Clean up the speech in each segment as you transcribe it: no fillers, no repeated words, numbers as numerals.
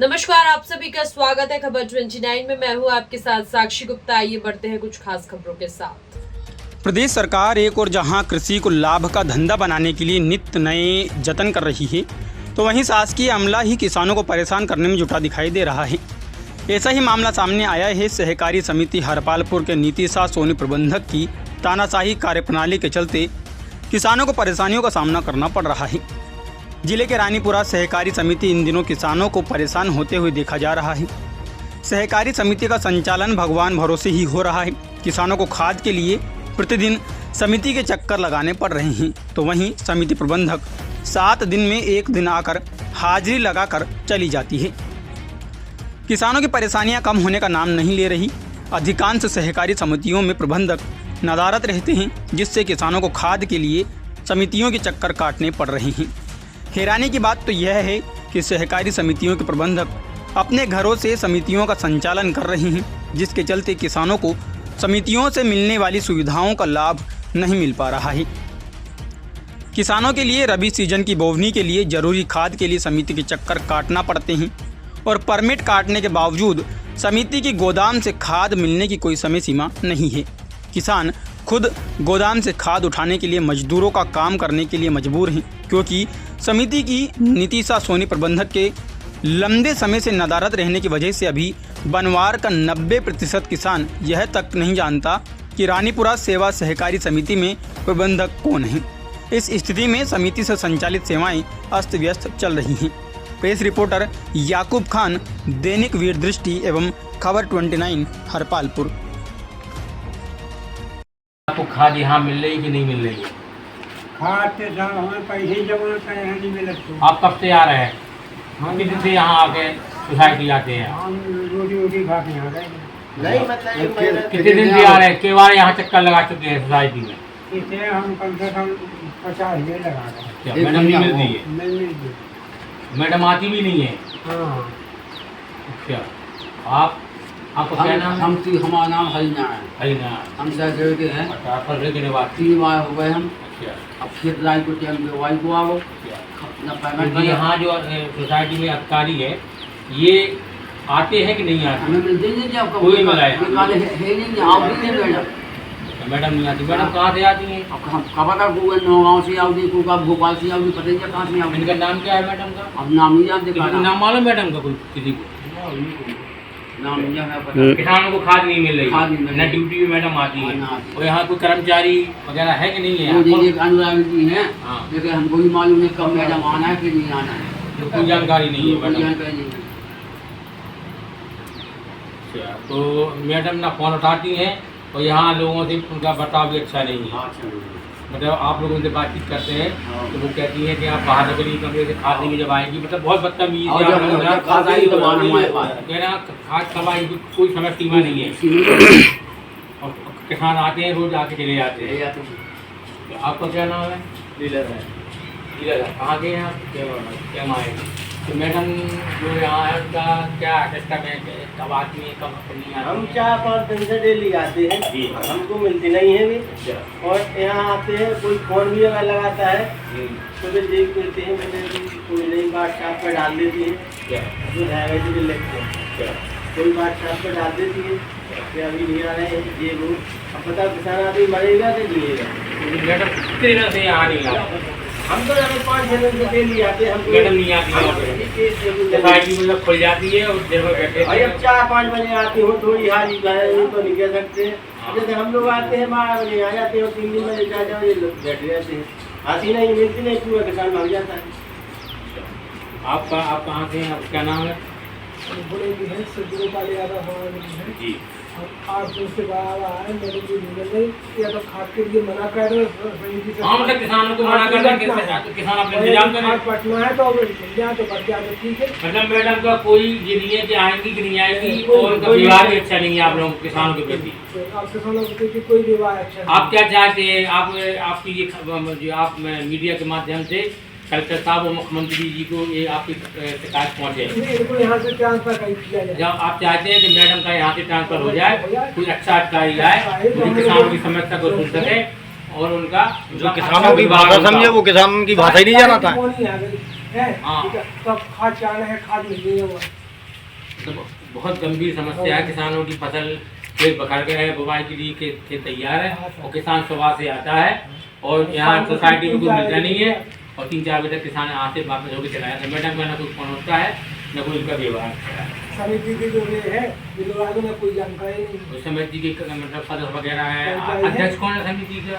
नमस्कार, आप सभी का स्वागत है खबर 29 में। मैं हूं आपके साथ साक्षी गुप्ता। आइए बढ़ते हैं कुछ खास खबरों के साथ। प्रदेश सरकार एक और जहां कृषि को लाभ का धंधा बनाने के लिए नित्य नए जतन कर रही है, तो वहीं शासकीय अमला ही किसानों को परेशान करने में जुटा दिखाई दे रहा है। ऐसा ही मामला सामने आया है सहकारी समिति हरपालपुर के नीतिशा सोनी प्रबंधक की तानाशाही कार्यप्रणाली के चलते किसानों को परेशानियों का सामना करना पड़ रहा है। जिले के रानीपुरा सहकारी समिति इन दिनों किसानों को परेशान होते हुए देखा जा रहा है। सहकारी समिति का संचालन भगवान भरोसे ही हो रहा है। किसानों को खाद के लिए प्रतिदिन समिति के चक्कर लगाने पड़ रहे हैं, तो वहीं समिति प्रबंधक 7 दिन में एक दिन आकर हाजिरी लगाकर चली जाती है। किसानों की परेशानियां कम होने का नाम नहीं ले रही। अधिकांश सहकारी समितियों में प्रबंधक नदारत रहते हैं, जिससे किसानों को खाद के लिए समितियों के चक्कर काटने पड़ रहे हैं। हैरानी की बात तो यह है कि सहकारी समितियों के प्रबंधक अपने घरों से समितियों का संचालन कर रहे हैं, जिसके चलते किसानों को समितियों से मिलने वाली सुविधाओं का लाभ नहीं मिल पा रहा है। किसानों के लिए रबी सीजन की बोवनी के लिए जरूरी खाद के लिए समिति के चक्कर काटना पड़ते हैं और परमिट काटने के बावजूद समिति की गोदाम से खाद मिलने की कोई समय सीमा नहीं है। किसान खुद गोदाम से खाद उठाने के लिए मजदूरों का काम करने के लिए मजबूर हैं, क्योंकि समिति की नीतिशा सोनी प्रबंधक के लंबे समय से नदारत रहने की वजह से अभी बनवार का 90% किसान यह तक नहीं जानता कि रानीपुरा सेवा सहकारी समिति में प्रबंधक कौन है। इस स्थिति में समिति से संचालित सेवाएं अस्त व्यस्त चल रही हैं। प्रेस रिपोर्टर याकूब खान, दैनिक वीर दृष्टि एवं खबर 29 हरपालपुर। आपको खाद यहाँ मिल रही कि नहीं मिल रही है? खाद के साथ हमें पैसे जमा करें नहीं मिले तो आप कब से आ रहे हैं? हम कितने दिन से यहाँ आके सोसाइटी आते हैं? हम रोटी खा के यहाँ गए नहीं मतलब कितने दिन से आ रहे हैं? कई बार यहाँ चक्कर लगा चुके हैं सोसाइटी में। इसे हम कम से कम 50 ये लगा रहे हैं। क्या मैडम नहीं मिलती है? नहीं मिलती। मैडम आती भी नहीं है? हाँ क्या आपको क्या नाम है? हमारा नाम हरिना है। हरिना। हम सहजोर के हैं। फरवरी के बाद 3 बार हो गए हम। क्या अब खेत लाई को टाइम पे वाई को आओ अपना पेमेंट क्योंकि यहाँ जो सोसाइटी में अधिकारी है ये आते हैं कि नहीं आते? हमें मिलते ही नहीं जब कोई मिला है? है नहीं आओ भी नहीं मैडम। मैडम नहीं आती? मैडम कहाँ से आती हैं? अब हम कब तक गूगल नौगांव से आओगी कब भोपाल से आओगी पता नहीं कहाँ से आओगी। इनका नाम क्या है मैडम का? अब नाम नहीं जानते किसी को नाम मालूम मैडम का? कोई किसी को नाम नहीं जाना पता। किसानों को खाद नहीं मिल रही खाद नहीं मिल है, रही। न ड्यूटी में मैडम आती है। हाँ, और यहाँ कोई कर्मचारी वगैरह है कि नहीं है? वो देखिए अनुराग जी हैं हाँ। लेकिन हमको भी मालूम है कब मैडम आना है कि नहीं आना है। तो कोई जानकारी नहीं है कोई मैडम। जानकारी नहीं है। अच्छा, तो मैडम ना फोन उठाती हैं और यहाँ लोगों से उनका बर्ताव भी अच्छा नहीं है। हाँ, चलो। मतलब आप लोगों से बातचीत करते हैं हाँ। तो वो कहती है कि आप बाहर निकलिए कमरे से खाद लेंगे जब आएंगी। मतलब बहुत बदतमीजी और से आप जब लोग ना खाद आई तो बाद में हमारे पास। कहना खाद कब आएगी कोई समय सीमा नहीं है। और किसान आते हैं रोज आके चले जाते हैं। तो आपका क्या नाम है? डीलर है। डीलर है। कहाँ के हैं आप? क्या आएगी? तो मैडम जो यहाँ है उनका क्या सिस्टम है? कब आती है कब नहीं आती? हम 4-5 दिन से डेली आते हैं जी। हमको मिलती नहीं है भी। और यहाँ आते हैं कोई फोन भी अगर लगाता है तो भी देख लेते हैं मैंने कोई नई व्हाट्सएप पर डाल देती है क्या जो ढाई बजे लगते हैं क्या कोई व्हाट्सएप पर डाल देती है कि अभी नहीं आ रहे हैं ये वो। अब बताओ किसान अभी मरेगा कि जिएगा? मैडम कितने दिनों से यहाँ नहीं आती? हम तो अगर 5-6 दिन से डेली आते हैं। हम मैडम नहीं आती है? सोसाइटी मतलब खुल जाती है और देर में बैठे भाई अब 4-5 बजे आती हूँ थोड़ी हारी है तो नहीं कह सकते। जैसे हम लोग आते हैं 12 बजे आ जाते हैं 3 दिन बजे 4 बजे लोग बैठे रहते हैं। आती नहीं मिलती नहीं पूरा किसान भाग जाता है। आप कहाँ से हैं? आपका क्या नाम है? बड़े भी हैं सब्जी वाले ज़्यादा हमारे हैं। जी। 8 दिन से बाहर आए मेरे लिए मिल नहीं या तो खाद के लिए मना कर रहे हाँ मतलब किसानों को मना करना तो किसान अपने इंतजाम करें। खाद पटना है तो मिल जाए तो बढ़ जाए ठीक है। मतलब मैडम का कोई ये नहीं है कि आएंगी कि नहीं आएगी और उनका कोई व्यवहार भी अच्छा नहीं है आप लोगों किसानों के प्रति। आप किसानों के प्रति कोई व्यवहार अच्छा नहीं। आप क्या चाहते हैं? आप आपकी ये आप मीडिया के माध्यम से कलेक्टर साहब और मुख्यमंत्री जी को ये आपकी शिकायत पहुँचे? इनको यहाँ से ट्रांसफर कर दिया जाए। जब आप चाहते हैं कि मैडम का यहाँ से ट्रांसफर हो जाए, कोई अच्छा अधिकारी आए जो किसानों की समस्या को सुन सके और उनका जो किसानों की भाषा समझे वो किसानों की भाषा ही नहीं जानता है। हाँ, ठीक है, तब खाद चाहना है खाद मिल रही है वो। मतलब बहुत गंभीर समस्या है। किसानों की फसल खेत बखर गए हैं, बुवाई के लिए खेत तैयार है और किसान सुबह से आता है और यहाँ सोसाइटी में कुछ मिलता नहीं है और 3-4 बजे तक किसान यहाँ से वापस होकर चला जाता है। मैडम का ना कुछ फोन होता है न कोई उनका व्यवहार है। समिति की जो ये है विभागों में कोई जानकारी नहीं। उस समिति के मतलब सदस्य वगैरह है, अध्यक्ष कौन है समिति का,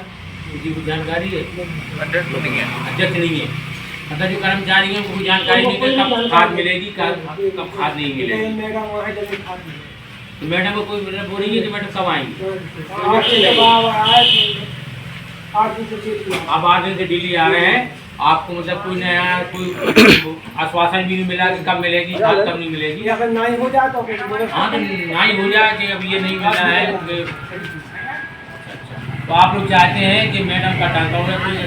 उनकी कुछ जानकारी है? अध्यक्ष नहीं है। मतलब जो कर्मचारी है उनको जानकारी नहीं है कब खाद मिलेगी, कब खाद नहीं मिलेगी। मैडम वहाँ जल्दी खाती है। तो मैडम को कोई मतलब बोलेंगे कि मैडम कब आएंगे? 8 दिन से डेली आप 8 दिन से डेली आ रहे हैं, आपको मतलब कोई नया कोई आश्वासन भी नहीं मिला कि कब मिलेगी खाद, कब नहीं मिलेगी? अगर नहीं हो जाए तो हाँ तो नहीं हो जाए कि अब ये नहीं मिला है। तो आप लोग चाहते हैं कि मैडम का टर्नओवर कोई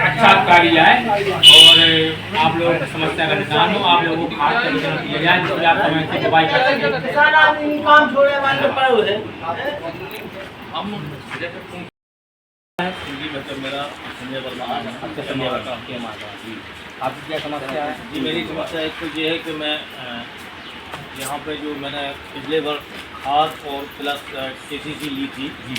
अच्छा कार्य आए और आप लोगों की समस्या का निदान हो, आप लोगों को खाद का वितरण किया जाए जिससे आप समय से दवाई कर सकें। किसान आदमी काम छोड़े वाले पड़े हुए हैं। जी मतलब मेरा संजय वर्मा है। आपका संजय वर्मा आपके माता जी, आपकी क्या समस्या है? जी मेरी समस्या एक तो ये है कि मैं यहाँ पे जो मैंने पिछले वर्ष खाद और प्लस KCC ली थी जी,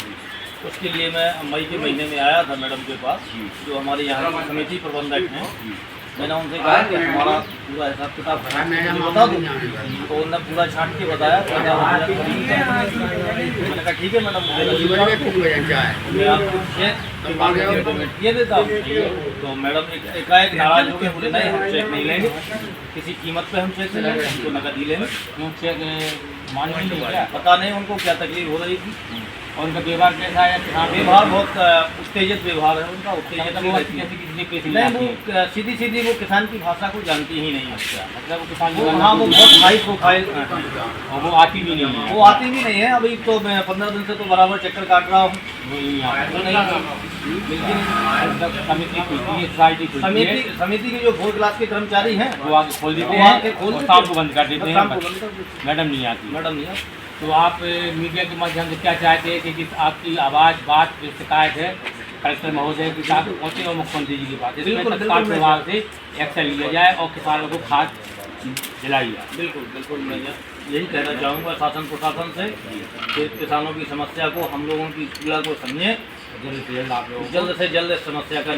उसके लिए मैं मई के महीने में आया था मैडम के पास जो हमारे यहाँ की समिति प्रबंधक हैं। मैंने उनसे कहा कि हमारा पूरा हिसाब किताब बता दूँ, तो उन्होंने पूरा छाँट के बताया। मैंने कहा ठीक है मैडम, मैं आपको चेक ये देता हूँ। तो मैडम एकाएक नाराज हो गए, बोले नहीं हम चेक नहीं लेंगे, किसी कीमत पे हम चेक से लेंगे, हमको नकद ही लेंगे। चेक मान नहीं क्या, पता नहीं उनको क्या तकलीफ हो रही थी और उनका व्यवहार कैसा है? व्यवहार बहुत उत्तेजित व्यवहार है उनका, उत्तेजित नहीं, वो सीधी सीधी वो किसान की भाषा को जानती ही नहीं है। मतलब वो किसान हाँ वो बहुत हाई प्रोफाइल और वो आती भी नहीं है, वो आती भी नहीं है। अभी तो मैं 15 दिन से तो बराबर चक्कर काट रहा हूँ। समिति के जो 4 क्लास के कर्मचारी हैं वो आगे खोल देते हैं, शाम को बंद कर देते हैं, मैडम नहीं आती। तो आप मीडिया के माध्यम से क्या चाहते हैं कि आपकी आवाज़ बात जो शिकायत है कलेक्टर महोदय की साथ पहुँचे और मुख्यमंत्री जी की बात इसमें तत्काल प्रभाव से एक्शन लिया जाए और किसानों को खाद दिलाई जाए? बिल्कुल मैं यही कहना चाहूँगा शासन प्रशासन से कि किसानों की समस्या को, हम लोगों की पीड़ा को समझें, जल्द से जल्द समस्या का